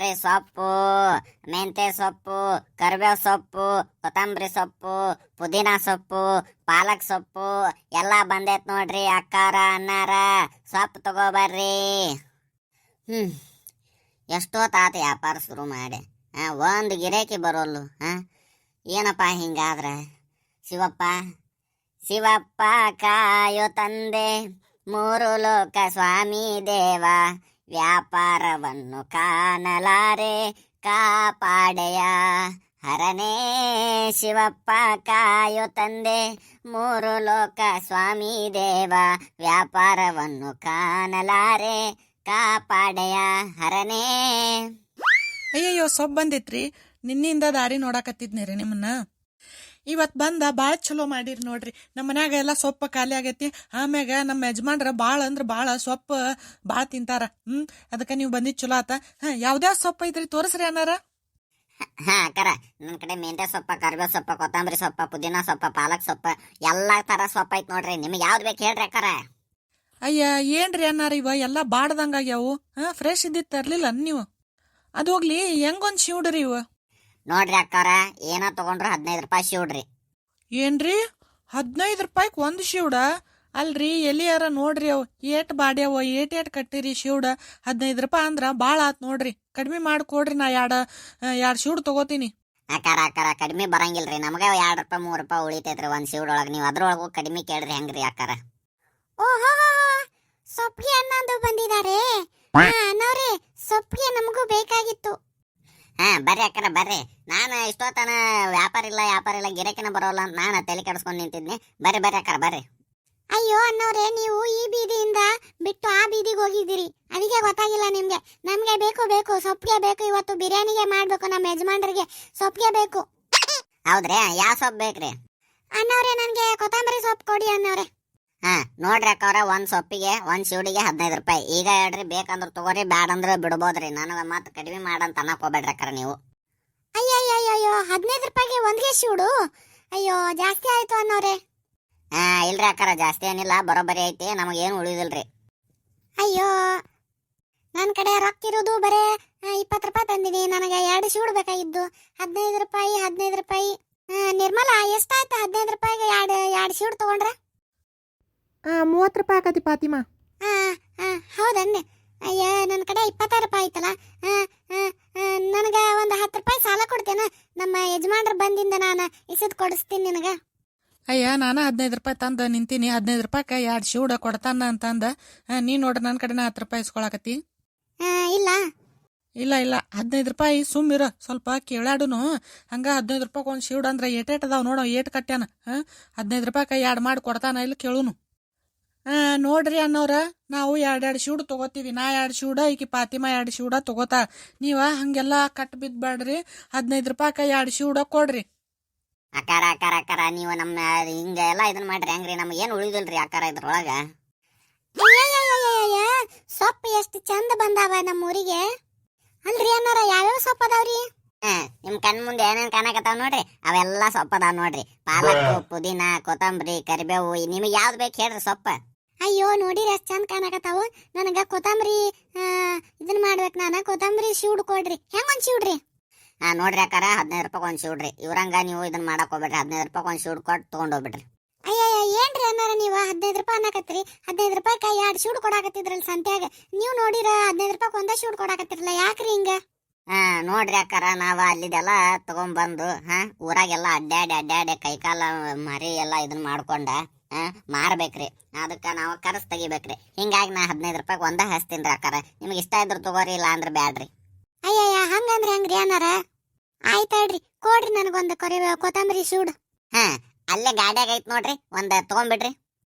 ಕೊತ್ತಂಬರಿ ಸೊಪ್ಪು, ಮೆಂತ್ಯ ಸೊಪ್ಪು, ಕರಿಬೇವು ಸೊಪ್ಪು, ಕೊತ್ತಂಬರಿ ಸೊಪ್ಪು, ಪುದೀನಾ ಸೊಪ್ಪು, ಪಾಲಕ್ ಸೊಪ್ಪು ಎಲ್ಲ ಬಂದೈತ್ ನೋಡ್ರಿ ಅಕ್ಕಾರ ಅನ್ನಾರ. ಸೊಪ್ಪು ತಗೋಬರ್ರಿ. ಎಷ್ಟೊತ್ತಾತ ವ್ಯಾಪಾರ ಶುರು ಮಾಡಿ ಒಂದು ಗಿರಾಕಿ ಬರೋಲ್ಲು. ಏನಪ್ಪ ಹಿಂಗಾದ್ರೆ? ಶಿವಪ್ಪ ಶಿವಪ್ಪ ಕಾಯೋ ತಂದೆ, ಮೂರು ಲೋಕ ಸ್ವಾಮಿ ದೇವ, ವ್ಯಾಪಾರವನ್ನು ಕಾಣಲಾರೆ ಕಾಪಾಡೆಯ ಹರನೇ. ಶಿವಪ್ಪ ಕಾಯೋ ತಂದೆ, ಮೂರು ಲೋಕ ಸ್ವಾಮಿ ದೇವ, ವ್ಯಾಪಾರವನ್ನು ಕಾಣಲಾರೆ ಕಾಪಾಡೆಯ ಹರನೇ. ಅಯ್ಯಯ್ಯೋ ಸೊಪ್ಪು ಬಂದಿತ್ರಿ. ನಿನ್ನಿಂದ ದಾರಿ ನೋಡಾಕತ್ತಿದ್ನಿರಿ ನಿಮ್ಮನ್ನ. ಇವತ್ತು ಬಂದ ಭಾಳ ಚಲೋ ಮಾಡಿರಿ ನೋಡ್ರಿ. ನಮ್ಮ ಮನ್ಯಾಗ ಎಲ್ಲ ಸೊಪ್ಪು ಖಾಲಿ ಆಗೈತಿ. ಆಮ್ಯಾಗ ನಮ್ಮ ಯಜಮಾನ್ರ ಭಾಳ ಅಂದ್ರೆ ಭಾಳ ಸೊಪ್ಪು ಭಾಳ ತಿಂತಾರ. ಅದಕ್ಕೆ ನೀವು ಬಂದಿದ್ದು ಚಲೋ ಆತ. ಯಾವ್ದ್ಯಾವ ಸೊಪ್ಪು ಐತ್ರಿ ತೋರಿಸ್ರಿ ಅನ್ನಾರ. ಅಕ್ಕಾರ, ನನ್ನ ಕಡೆ ಮೆಂತ್ಯ ಸೊಪ್ಪ, ಕರಿಬೇವು ಸೊಪ್ಪ, ಕೊತ್ತಂಬರಿ ಸೊಪ್ಪ, ಪುದೀನಾ ಸೊಪ್ಪ, ಪಾಲಕ್ ಸೊಪ್ಪ ಎಲ್ಲಾ ತರ ಸೊಪ್ಪ ಐತ್ ನೋಡ್ರಿ. ನಿಮ್ಗೆ ಯಾವ್ದು ಬೇಕು ಹೇಳ್ರಿ ಅಕ್ಕಾರ. ಅಯ್ಯ ಏನ್ರಿ ಅನ್ನಾರ, ಇವ ಎಲ್ಲ ಬಾಡ್ದಂಗಾಗ್ಯಾವು. ಫ್ರೆಶ್ ಇದ್ದಿದ್ದು ತರ್ಲಿಲ್ಲ ನೀವು. ಅದು ಹೋಗ್ಲಿ, ಹೆಂಗೊಂದು ಶಿವ್ಡ್ರಿ ಇವ? ನೋಡ್ರಿ ಅಕ್ಕಾರ, ಏನ ತಗೊಂಡ್ರು 15 ರೂಪಾಯಿ ಶಿವ್ಡ್ರಿ. ಏನ್ರಿ 15 ರೂಪಾಯಿಗೆ ಒಂದು ಶಿವ್ಡ? ಅಲ್ರಿ ಎಲ್ಲಿಯಾರ ನೋಡ್ರಿ, ಅವು ಏಟ್ ಬಾಡ್ಯಾವ, ಏಟ್ ಕಟ್ಟಿರಿ ಶಿವ್ಡ. 15 ರೂಪಾಯಿ ಅಂದ್ರ ಭಾಳ ಆತ್ ನೋಡ್ರಿ. ಕಡಿಮೆ ಮಾಡಿಕೊಡ್ರಿ, ನಾ ಎರಡು ಶಿವ್ಡ್ ತಗೋತೀನಿ. ಅಕ್ಕಾರ ಕಡಿಮೆ ಬರಂಗಿಲ್ರಿ. ನಮ್ಗ 2 ರೂಪಾಯಿ 3 ರೂಪಾಯಿ ಉಳಿತೈತ್ರಿ ಒಂದ್ ಶಿವ್ಡೊಳಗೆ. ನೀವು ಅದ್ರೊಳಗೂ ಕಡಿಮೆ ಕೇಳ್ರಿ ಹೆಂಗ್ರಿ ಅಕ್ಕಾರ? ಓಹೋ, ಸೊಪ್ಪಿಗೆ ಅನ್ನೋದು ಬಂದಿದ್ದಾರೆ. ಅನ್ನೋರೇ, ಸೊಪ್ಪಿಗೆ ನಮಗೂ ಬೇಕಾಗಿತ್ತು. ಬರ್ರಿ ಅಕ್ಕಾರ ಬರ್ರಿ. ನಾನು ಇಷ್ಟೊತ್ತನ ವ್ಯಾಪಾರ ಇಲ್ಲ ಗಿರಾಕಿನ ಬರೋಲ್ಲ ಅಂತ ನಾನು ತಲೆ ಕೆಡಿಸ್ಕೊಂಡು ನಿಂತಿದ್ನಿ. ಬರ್ರಿ ಅಕ್ಕಾರ ಬರ್ರಿ. ಅಯ್ಯೋ ಅನ್ನೋರೇ, ನೀವು ಈ ಬೀದಿಯಿಂದ ಬಿಟ್ಟು ಆ ಬೀದಿಗೆ ಹೋಗಿದ್ದೀರಿ, ಅದಕ್ಕೆ ಗೊತ್ತಾಗಿಲ್ಲ ನಿಮ್ಗೆ. ನಮ್ಗೆ ಬೇಕು ಸೊಪ್ಪಿಗೆ ಬೇಕು. ಇವತ್ತು ಬಿರಿಯಾನಿಗೆ ಮಾಡ್ಬೇಕು. ನಮ್ಮ ಯಜಮಾನ್ರಿಗೆ ಸೊಪ್ಪಿಗೆ ಬೇಕು. ಹೌದ್ರಿ? ಯಾವ ಸೊಪ್ಪು ಬೇಕ್ರಿ? ಅನ್ನೋರೇ, ನನ್ಗೆ ಕೊತ್ತಂಬರಿ ಸೊಪ್ಪು ಕೊಡಿ ಅನ್ನೋರೇ. ನೋಡ್ರಿ ಅಕ್ಕವ್ರ, ಒಂದ್ ಸೊಪ್ಪಿಗೆ ಒಂದ್ ಶಿವಡಿಗೆ 15 ರೂಪಾಯಿ. ಈಗ ಹೇಳ್ರಿ, ಬೇಕಂದ್ರ ತಗೋರಿ, ಬ್ಯಾಡ ಅಂದ್ರ ಬಿಡ್ಬೋದ್ರಿ. ನನಗ ಮತ್ ಕಡಿಮೆ ಮಾಡಂತ ಅನ್ನಕ್ ಹೋಗ್ಬೇಡ್ರಿ ಅಕ್ಕಾರ ನೀವು. ಅಯ್ಯಯ್ಯೋ, 15 ರೂಪಾಯಿಗೆ ಒಂದ್ಗೆ ಶಿವಡು? ಅಯ್ಯೋ, ಜಾಸ್ತಿ ಆಯ್ತು ಅನ್ನೋರೇ. ಇಲ್ರಿ ಅಕ್ಕಾರ, ಜಾಸ್ತಿ ಏನಿಲ್ಲ, ಬರೋಬ್ಬರಿ ಐತಿ. ನಮಗೇನು ಉಳಿದಿಲ್ರಿ. ಅಯ್ಯೋ, ನನ್ನ ಕಡೆ ರೊಕ್ಕ ಇರೋದು ಬರೇ 20 ರೂಪಾಯಿ ತಂದಿನಿ. ನನಗೆ 2 ಶಿವಡು ಬೇಕಾಗಿದ್ದು. 15 ರೂಪಾಯಿ. ನಿರ್ಮಲಾ, ಎಷ್ಟಾಯ್ತು 15 ರೂಪಾಯಿಗೆ ಎರಡು ಶಿವಡು ತಗೊಂಡ್ರ? 30 ರೂಪಾಯಿ ಆಕತಿ ಫಾತಿಮಾ. ಹೌದನ್ನೇ. ಅಯ್ಯ, ನನ್ನ ಕಡೆ 26 ರೂಪಾಯಿ ಐತಲ್ಲ. ನನಗೆ ಒಂದು 10 ರೂಪಾಯಿ ಸಾಲ ಕೊಡ್ತೇನ? ನಮ್ಮ ಯಜಮಾನ್ರ ಬಂದಿಂದ ನಾನು ಇಸದ್ ಕೊಡಿಸ್ತೀನಿ ನಿನಗೆ. ಅಯ್ಯ, ನಾನು 15 ರೂಪಾಯಿ ತಂದು ನಿಂತೀನಿ. 15 ರೂಪಾಯಿಗೆ 2 ಶಿವ್ಡ ಕೊಡ್ತಾನ ಅಂತಂದ. ನೀ ನೋಡ್ರಿ, ನನ್ನ ಕಡೆನ 10 ರೂಪಾಯಿ ಇಸ್ಕೊಳಕತ್ತಿ. ಇಲ್ಲ 15 ರೂಪಾಯಿ ಸುಮ್ಮಿರ. ಸ್ವಲ್ಪ ಕೇಳಾಡುನು. ಹಂಗ 15 ರೂಪಾಯಿ ಒಂದು ಶಿವ್ಡ ಅಂದ್ರೆ ಏಟೇಟ್ ಅದಾವ ನೋಡ, ಏಟ್ ಕಟ್ಯಾನ. 15 ರೂಪಾಯಿಗೆ 2 ಮಾಡಿ ಕೊಡ್ತಾನ ಇಲ್ಲ ಕೇಳುನು. ನೋಡ್ರಿ ಅನ್ನೋರ, ನಾವು 2 ಶಿವ್ಡು ತಗೋತೀವಿ. ನಾ 2 ಶಿವ್ಡ, ಈಕಿ ಫಾತಿಮಾ 2 ಶಿವ್ಡ ತಗೋತಾ. ನೀವ ಹಂಗೆಲ್ಲ ಕಟ್ ಬಿದ್ಬೇಡ್ರಿ. 15 ರೂಪಾಯಿಗೆ 2 ಶಿವ್ಡ ಕೊಡ್ರಿ. ಅಕ್ಕಾರ, ನೀವು ನಮ್ಮ ಹಿಂಗ ಎಲ್ಲಾ ಇದನ್ನ ಮಾಡ್ರಿ ಹೆಂಗ್ರಿ? ನಮ್ಗೆ ಏನು ಉಳಿದಿಲ್ರಿ ಅಕ್ಕಾರ ಇದ್ರೊಳಗ. ಸೊಪ್ಪು ಎಷ್ಟು ಚಂದ ಬಂದಾವ ನಮ್ಮ ಊರಿಗೆ. ಅಲ್ರಿ ಅನ್ನಾರ, ಯಾವ್ಯಾವ ಸೊಪ್ಪು ಅದಾವ್ರಿ? ನಿಮ್ ಕಣ್ ಮುಂದೆ ಏನೇನ್ ಕಾಣಕತ್ತಾವ ನೋಡ್ರಿ, ಅವೆಲ್ಲಾ ಸೊಪ್ಪ ಅದಾವ ನೋಡ್ರಿ. ಪಾಲಕ್, ಪುದೀನಾ, ಕೊತ್ತಂಬರಿ, ಕರಿಬೇವು. ನಿಮಗೆ ಯಾವ್ದು ಬೇಕು ಹೇಳ್ರಿ ಸೊಪ್ಪ. ಅಯ್ಯೋ, ನೋಡಿರಿ ಎಷ್ಟು ಚಂದ ಕಾಣಕತ್ತಾವು. ನನಗ ಕೊತ್ತಂಬರಿ ಇದನ್ನ ಮಾಡ್ಬೇಕು. ನಾನು ಕೊತ್ತಂಬರಿ ಶಿವ್ಡು ಕೊಡ್ರಿ. ಹೆಂಗೊಂದ್ ಶಿವ್ಡ್ರಿ? ನೋಡ್ರಿ ಅಕ್ಕಾರ, 15 ರೂಪಾಯಿ ಒಂದ್ ಶಿವ್ಡ್ರಿ. ಇವ್ರಂಗ ನೀವು ಇದನ್ನ ಮಾಡಕ್ ಹೋಗ್ಬೇಡ್ರಿ. 15 ರೂಪಾಯಿ ಒಂದ್ ಶಿವ್ಡ್ ಕೊಟ್ಟು ತಗೊಂಡೋಗ್ಬಿಡ್ರಿ. ಅಯ್ಯಯ್ಯ, ಏನ್ರಿ ಅನ್ನಾರ ನೀವು 15 ರೂಪಾಯಿ ಅನ್ನಕತ್ರಿ? 15 ರೂಪಾಯಿಗೆ 2 ಶಿವ್ಡು ಕೊಡಾಕತ್ತಿದ್ರಲ್ಲ ಸಂತ್ಯಾಗ. ನೀವು ನೋಡಿರ 15 ರೂಪಾಯಿ ಒಂದ ಶಿವ್ಡು ಕೊಡಾಕತ್ತಿರಲ್ಲ, ಯಾಕ್ರಿ ಹಿಂಗ? ನೋಡ್ರಿ ಅಕ್ಕಾರ, ನಾವ ಅಲ್ಲಿದೆಲ್ಲ ತಗೊಂಡ್ಬಂದು ಊರಾಗೆಲ್ಲ ಅಡ್ಡಾಡಿ ಕೈಕಾಲ ಮರಿ ಎಲ್ಲ ಇದನ್ನ ಮಾಡ್ಕೊಂಡ ಮಾರ್ಬೇಕ್ರಿ. ಅದಕ್ಕ ನಾವು ಕರ್ಸ್ ತೆಗಿಬೇಕ್ರಿ. ಹಿಂಗಾಗಿ ನಾ 15 ರೂಪಾಯಿಗೆ ಒಂದ ಹಚ್ತೀನ್ರಿ ಅಕ್ಕಾರ. ನಿಮ್ಗೆ ಇಷ್ಟ ಇದ್ರ ತಗೋರಿ, ಇಲ್ಲ ಅಂದ್ರೆ ಬ್ಯಾಡ್ರಿ. ಅಯ್ಯಯ್ಯ, ಹಂಗಂದ್ರೆ ಹೆಂಗ್ರಿ ಅನ್ನಾರ? ಆಯ್ತಾಡ್ರಿ, ಕೊಡ್ರಿ ನನಗೊಂದು ಕೊತ್ತಂಬರಿ ಶಿವ್ಡು. ಅಲ್ಲೇ ಗಾಡ್ಯಾಗ ಐತ್ ನೋಡ್ರಿ, ಒಂದ್ ತಗೊಂಡ್ಬಿಡ್ರಿ.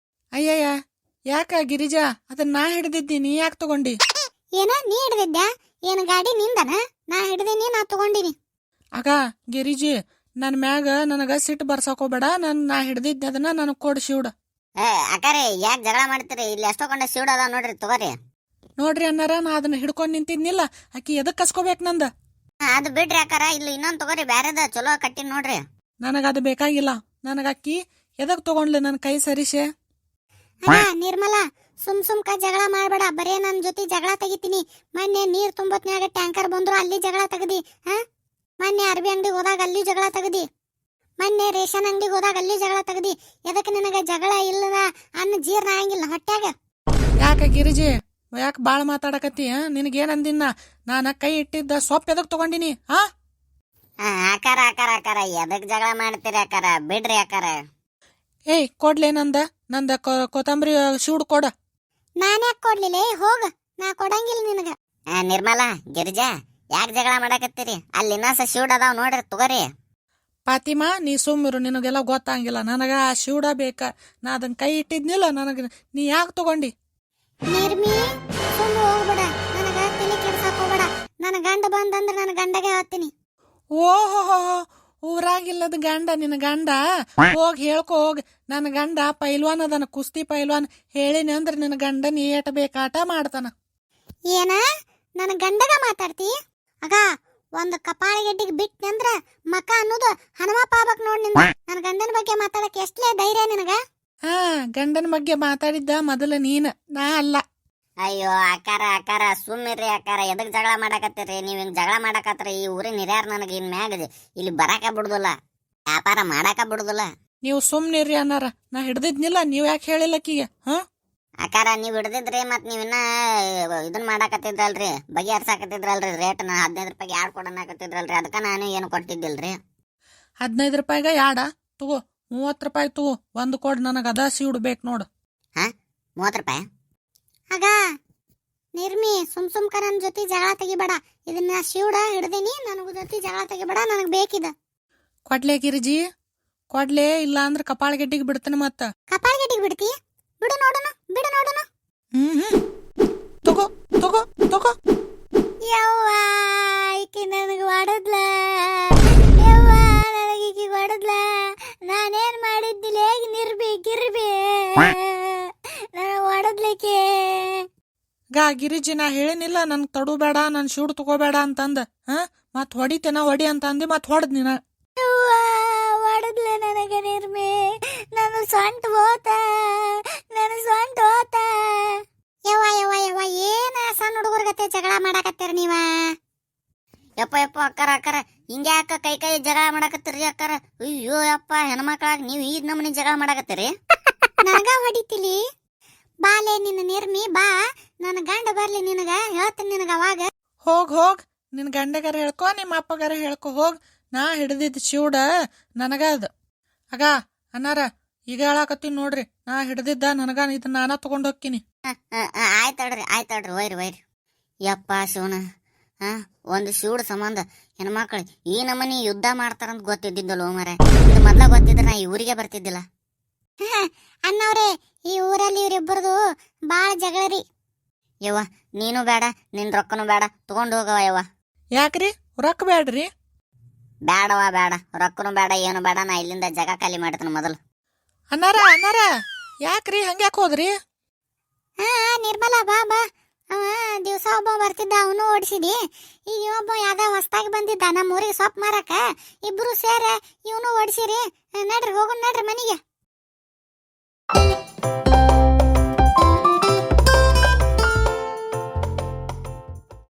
ಅಯ್ಯಯ್ಯ, ಯಾಕ ಗಿರಿಜಾ, ಅದನ್ನ ನಾ ಹಿಡ್ದಿದ್ದೀನಿ, ಯಾಕೆ ತಗೊಂಡಿ? ಏನ ನೀ ಹಿಡ್ದಿದ್ಯಾ? ಏನ್ ಗಾಡಿ ನಿಂದನ? ನಾ ಹಿಡ್ದೀನಿ, ನಾ ತಗೊಂಡಿನಿ. ಆಗ ಗಿರಿಜಿ, ನನ್ನ ಮ್ಯಾಗ ನನಗ ಸಿಟ್ಟು ಬರ್ಸಕೋಬೇಡ. ನಾ ಹಿಡ್ದಿದ್ದೆ ಅದನ್ನ ನನಗ್ ಕೊಡ್ ಶಿವ್ಡ. ಅಕ್ಕಾರಿ, ಯಾಕೆ ಜಗಳ ಮಾಡ್ತೀರಿ? ಇಲ್ಲಿ ಎಷ್ಟೊಂಡ ಶಿವ್ಡ ಅದಾವ ನೋಡ್ರಿ, ತಗೋರಿ. ನೋಡ್ರಿ ಅನ್ನಾರ, ನಾ ಅದನ್ನ ಹಿಡ್ಕೊಂಡ್ ನಿಂತಿದ್ನಿಲ್ಲ. ಆಕಿ ಎದಕ್ ಕಸ್ಕೋಬೇಕು ನಂದ? ಅದು ಬಿಡ್ರಿ ಅಕ್ಕಾರ, ಇಲ್ಲಿ ಇನ್ನೊಂದ್ ತಗೋರಿ, ಬ್ಯಾರೆದ ಚಲೋ ಕಟ್ಟಿನ್ ನೋಡ್ರಿ. ನನಗದು ಬೇಕಾಗಿಲ್ಲ. ನನಗ ಅಕ್ಕಿ ಎದಕ್ ತಗೊಂಡ್ಲಿ ನನ್ನ ಕೈ ಸರಿಸೆ? ನಿರ್ಮಲಾ, ಸುಮ್ಕ ಜಗಳ ಮಾಡ್ಬೇಡ. ಬರೇ ನನ್ ಜೊತೆ ಜಗಳ ತೆಗಿತೀನಿ. ಮೊನ್ನೆ ನೀರ್ ತುಂಬತ್ನ್ಯಾಗ ಟ್ಯಾಂಕರ್ ಬಂದ್ರು ಅಲ್ಲಿ ಜಗಳ ತೆಗದಿ. ಮೊನ್ನೆ ಅರ್ಬಿ ಅಂಗಡಿಗೆ ಹೋದಾಗ ಅಲ್ಲಿ ಜಗಳ ತೆಗದಿ. ಮೊನ್ನೆ ರೇಷನ್ ಅಂಗಡಿಗೆ ಹೋದಾಗ ಅಲ್ಲಿ ಜಗಳ ತೆಗದಿ. ಎದಕ್ಕೆ ನಿನಗ ಜಗಳ ಇಲ್ಲದ ಅನ್ನ ಜೀರ್ಣ ಆಗಂಗಿಲ್ಲ ಹೊಟ್ಯಾಗ? ಯಾಕೆ ಗಿರಿಜಿ ಯಾಕೆ ಬಾಳ ಮಾತಾಡಕತ್ತಿ? ನಿನಗೇನಂದಿನ? ನಾನ ಕೈ ಇಟ್ಟಿದ್ದ ಸೊಪ್ಪು ಎದಕ್ ತಗೊಂಡಿನಿ? ಆಕಾರ ಆಕಾರ ಆಕಾರ ಎದಕ್ ಜಗಳ ಮಾಡ್ತೀರಿ ಅಕ್ಕಾರ? ಬಿಡ್ರಿ ಅಕ್ಕಾರ. ಏಯ್ ಕೊಡ್ಲೇ ನಂದ ಕೊತ್ತಂಬರಿ ಶಿವ್ಡ್ ಕೊಡ. ನಾನ್ಯಾಕ್ ಕೊಡ್ಲಿಲ್ಲ? ಹೋಗ, ನಾ ಕೊಡಂಗಿಲ್ಲ ನಿನಗ. ನಿರ್ಮಲಾ, ಗಿರಿಜಾ, ಯಾಕೆ ಜಗಳ ಮಾಡಕತ್ತೀರಿ? ಅಲ್ಲಿ ಇನ್ನಸ ಶೂಡ್ ಅದಾವ್ ನೋಡ್ರಿ, ತಗೋರಿ. ಫಾತಿಮಾ, ನೀ ಸುಮ್ಮಿರು, ನಿನಗೆಲ್ಲ ಗೊತ್ತಾಗಿಲ್ಲ. ನನಗ ಆ ಶಿವ್ಡ ಬೇಕ. ನಾ ಅದನ್ನ ಕೈ ಇಟ್ಟಿದ್ನಿಲ್ಲ, ನನಗ ನೀ ಯಾಕೆ ತಗೊಂಡಿ? ನಿರ್ಮಿ, ಸುಮ್ಮ ಹೋಗ್ಬೇಡ. ನನಗ ತಲೆ ಕೆಡ್ಸಾಕ್ ಹೋಗ್ಬೇಡ. ನನ್ನ ಗಂಡ ಬಂದಂದ್ರ ನನ್ನ ಗಂಡಗೆ ಹೇಳ್ತೀನಿ. ಓಹೋ, ಊರಾಗಿಲ್ಲದ ಗಂಡ ನಿನ್ನ ಗಂಡ? ಹೋಗ್ ಹೇಳ್ಕೊ ಹೋಗ್. ನನ್ನ ಗಂಡ ಪೈಲ್ವಾನ್ ಅದನ, ಕುಸ್ತಿ ಪೈಲ್ವಾನ್. ಹೇಳಿನಿ ಅಂದ್ರ ನಿನ್ನ ಗಂಡನ ಏಟ ಬೇಕಾಟ ಮಾಡ್ತಾನ. ಏನ ನನ್ನ ಗಂಡಗ ಮಾತಾಡ್ತಿ? ಆಗ ಒಂದ್ ಕಪಾಳ ಗೆಡ್ಡಿಗೆ ಬಿಟ್ನಿ ಅಂದ್ರ ಮಕ ಅನ್ನೋದು ಹನುಮಪ್ಪ ಆಗ್ಬೇಕ್ ನೋಡ್ ನಿಂದ. ನನ್ನ ಗಂಡನ ಬಗ್ಗೆ ಮಾತಾಡಕ್ ಎಷ್ಟಲೇ ಧೈರ್ಯ ನಿನಗ? ಗಂಡನ ಬಗ್ಗೆ ಮಾತಾಡಿದ್ದ ಮೊದಲ ನೀನ್, ನಾ ಅಲ್ಲ. ಅಯ್ಯೋ ಅಕ್ಕಾರ ಅಕ್ಕಾರ, ಸುಮ್ಮಿರ್ರಿ ಅಕ್ಕಾರ. ಎದಕ್ ಜಗಳ ಮಾಡಕತ್ತೀರಿ? ನೀವ್ ಹಿಂಗ್ ಜಗಳ ಮಾಡಕತ್ತೀರಿ, ಈ ಊರಿನ ಹಿರಿಯರ್ ನನಗೆ ಇನ್ ಮ್ಯಾಗ ಇಲ್ಲಿ ಬರಾಕ ಬಿಡುದಿಲ್ಲ, ವ್ಯಾಪಾರ ಮಾಡಾಕ ಬಿಡುದಿಲ್ಲ. ನೀವು ಸುಮ್ನಿರ್ರಿ ಅನ್ನಾರ. ನಾ ಹಿಡ್ದಿದ್ನಿಲ್ಲ, ನೀವ್ ಯಾಕೆ ಹೇಳಿಲ್ಲಕ್ಕಿಗೆ? ಅಕ್ಕಾರ, ನೀವ್ ಹಿಡ್ದಿದ್ರಿ ಮತ್ ನೀವಿನ್ನ ಇದನ್ ಮಾಡಾಕತ್ತಿದ್ರಲ್ರಿ, ಬಗೆಹರ್ಸಾಕತ್ತಿದ್ರಲ್ರಿ. ರೇಟ್ 15 ರೂಪಾಯಿಗೆ 2 ಕೊಡನಾಕತ್ತಿದ್ರಲ್ರಿ, ಅದಕ್ಕ ನಾನು ಏನು ಕೊಟ್ಟಿದ್ದಿಲ್ರಿ. 15 ರೂಪಾಯಿಗ 2 ತಗೋ. 30 ರೂಪಾಯಿ ತಗೋ, 1 ಕೊಡ್. ನನಗ ಅದ ಶಿವ್ಡ್ ಬೇಕು ನೋಡು. 30 ರೂಪಾಯಿ? ಆಗ ನಿರ್ಮಿ, ಸುಮ್ಕ ನನ್ನ ಜೊತೆ ಜಗಳ ತೆಗಿಬೇಡ. ಇದನ್ನ ಶಿವಡ ಹಿಡ್ದೀನಿ, ನನಗ ಜೊತೆ ಜಗಳ ತೆಗಿಬೇಡ, ನನಗ್ ಬೇಕಿದ. ಕೊಡ್ಲೇ ಗಿರಿಜಿ, ಕೊಡ್ಲೇ? ಇಲ್ಲ ಅಂದ್ರ ಕಪಾಳ ಗೆಡ್ಡಿಗೆ ಬಿಡ್ತಾನೆ ಮತ್ತ. ಕಪಾಳ ಗೆಡ್ಡಿಗೆ ಬಿಡ್ತಿ? ಬಿಡು ನೋಡೋಣ, ಬಿಡು ನೋಡೋಣ. ತಗೋ ತಗೋ ತಗೋ. ಯವ್ವ, ಈಕಿ ನನಗೆ ಹೊಡದ್ಲ. ಯವ್ವ, ನನಗೀಕಿ ಹೊಡದ್ಲ. ನಾನೇನ್ ಮಾಡಿದ್ದಿಲ್ಲ? ಹೇಗೆ ನಿರ್ಬಿ ಗಿರ್ಬಿ ನನಗೆ ಹೊಡದ್ಲಿಕ್ಕೆ. ಗಿರಿಜಿ, ನಾ ಹೇಳಿನಿಲ್ಲ ನನ್ ತಡು ಬೇಡ, ನನ್ ಶಿವ್ಡ್ ತಗೋಬೇಡ ಅಂತಂದ. ಮತ್ ಹೊಡಿತೇನ ಹೊಡಿ ಅಂತ ಅಂದಿ, ಮತ್ ಹೊಡದ್ ನೀನ. ಹೊಡದ್ಲ ನನಗೆ ನಿರ್ಮಿ. ನಾನು ಸೊಂಟ ಹೋತ, ನಾನು ಸೊಂಟ ಹೋತ. ಯವ್ವ ಯವ್ವ ಯವ್ವ, ಏನ ಸಣ್ಣ ಹುಡುಗರ ಗತೆ ಜಗಳ ಮಾಡಾಕತ್ತೀರ ನೀವ? ಯಪ್ಪ ಯಪ್ಪ ಅಕ್ಕಾರ ಅಕ್ಕಾರ, ಹಿಂಗ್ಯಾಕ ಕೈ ಕೈ ಜಗಳ ಮಾಡಾಕತ್ತೀರಿ ಅಕ್ಕಾರ? ಅಯ್ಯೋ ಯಪ್ಪ, ಹೆಣ್ಮಕ್ಳಾಗ ನೀವ್ ಈ ನಮೂನಿ ಜಗಳ ಮಾಡಾಕತ್ತೀರಿ? ನನಗ ಹೊಡಿತಿಲಿ? ಬಾಲೆ ನಿನ್ನ ನಿರ್ಮಿ, ಬಾ. ನನ್ನ ಗಂಡ ಬರ್ಲಿ, ನಿನಗ ಹೇಳ್ತೀನಿ. ನಿನಗ ಅವಾಗ ಹೋಗ್ ನಿನ್ ಗಂಡಗಾರ ಹೇಳ್ಕೊ, ನಿಮ್ಮ ಅಪ್ಪಗಾರ ಹೇಳ್ಕೊ. ಹೋಗ್. ನಾ ಹಿಡ್ದಿದ್ ಶಿವ್ಡ ನನಗ ಅದ. ಅನ್ನಾರ, ಈಗ ಹೇಳಾಕತ್ತೀನಿ ನೋಡ್ರಿ. ನಾ ಹಿಡ್ದಿದ್ದ ನನಗ, ಇದನ್ನ ನಾನ ತಗೊಂಡ್ ಹೋಗ್ತೀನಿ. ಆಯ್ತಡ್ರಿ ಒಯ್ರಿ. ಯಪ್ಪ ಶಿವನ, ಒಂದು ಶಿವ್ಡ್ ಸಂಬಂಧ ಹೆಣ್ಮಕ್ಳು ಈ ನಮನಿ ಯುದ್ಧ ಮಾಡ್ತಾರಂತ ಗೊತ್ತಿದ್ದಿದ್ದಲ್ಲ ಮರ. ಇದು ಮೊದ್ಲ ಗೊತ್ತಿದ್ರೆ ನಾ ಈ ಊರಿಗೆ ಬರ್ತಿದ್ದಿಲ್ಲ. ಅನ್ನವ್ರೆ, ಈ ಊರಲ್ಲಿ ಇವ್ರಿಬ್ಬರದು ಬಾಳ ಜಗಳರಿ. ಯವ್ವ, ನೀನು ಬೇಡ, ನಿನ್ ರೊಕ್ಕನು ಬೇಡ, ತಗೊಂಡು ಹೋಗವ ಯವ್ವ. ಯಾಕ್ರಿ? ರೊಕ್ಕ ಬ್ಯಾಡ್ರಿ? ಬೇಡವಾ ಬೇಡ, ರೊಕ್ಕನು ಬೇಡ, ಏನು ಬೇಡ. ನಾ ಇಲ್ಲಿಂದ ಜಗ ಖಾಲಿ ಮಾಡ್ತಾನ ಮೊದಲು. ಅನ್ನಾರ, ಯಾಕ್ರಿ ಹಂಗ್ಯಾಕ್ ಹೋದ್ರಿ? ನಿರ್ಮಲಾ, ಬಾ ಬಾ. ದಿವ್ಸ ಒಬ್ಬ ಬರ್ತಿದ್ದ, ಅವನು ಓಡಿಸಿದಿ. ಈಗ ಒಬ್ಬ ಯಾವ್ದ ಹೊಸ್ತಾಗಿ ಬಂದಿದ್ದ ನಮ್ಮ ಊರಿಗೆ ಸೊಪ್ಪು ಮಾರಕ. ಇಬ್ರು ಸೇರ ಇವನು ಓಡಿಸಿರಿ. ನಡ್ರಿ, ಹೋಗೋಣ ನಡ್ರಿ ಮನಿಗೆ.